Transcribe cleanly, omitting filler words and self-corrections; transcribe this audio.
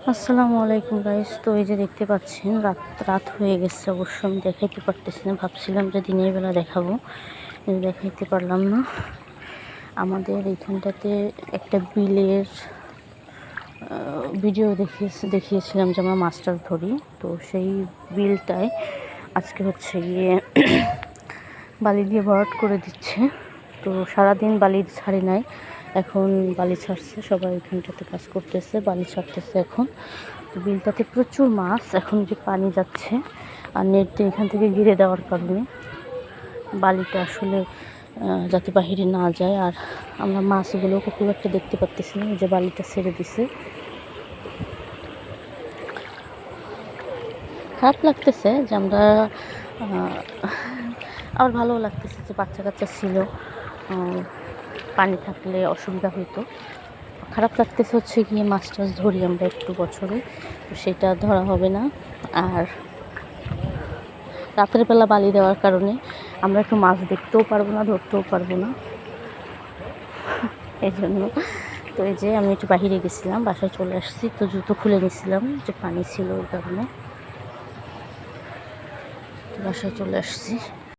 আসসালামু আলাইকুম গাইস। তো এই যে দেখতে পাচ্ছেন রাত রাত হয়ে গেছে, অবশ্য আমি দেখাইতে পারতেছি না। ভাবছিলাম যে দিনের বেলা দেখাবো, কিন্তু দেখাইতে পারলাম না। আমাদের এইখানটাতে একটা বিলের ভিডিও দেখিয়েছিলাম যে আমরা মাছটা ধরি। তো সেই বিলটায় আজকে হচ্ছে গিয়ে বালি দিয়ে ভরাট করে দিচ্ছে। তো সারাদিন বালি ছাড়ি নাই, এখন বালি ছাড়ছে। সবাই এখানটাতে কাজ করতেছে, বালি ছাড়তেছে এখন। তো বিলটাতে প্রচুর মাছ, এখন যে পানি যাচ্ছে আর নেট দিয়ে এখান থেকে ঘিরে দেওয়ার কারণে বালিটা আসলে যাতে বাহিরে না যায়। আর আমরা মাছগুলোকে খুব একটা দেখতে পাচ্তেছি না, যে বালিটা ছেড়ে দিছে। খারাপ লাগতেছে যে আমরা আবার ভালোও লাগতেছে যে বাচ্চা কাচ্চা ছিল, পানি থাকলে অসুবিধা হইতো। খারাপ লাগতেছে হচ্ছে গিয়ে মাছ টাছ ধরি আমরা একটু বছরে, তো সেটা ধরা হবে না। আর রাতের বেলা বালি দেওয়ার কারণে আমরা একটু মাছ দেখতেও পারবো না, ধরতেও পারবো না, এই জন্য। তো এই যে আমি একটু বাহিরে গেছিলাম, বাসায় চলে আসছি। তো জুতো খুলে নিয়েছিলাম, যে পানি ছিল ওই কারণে। তো বাসায় চলে আসছি।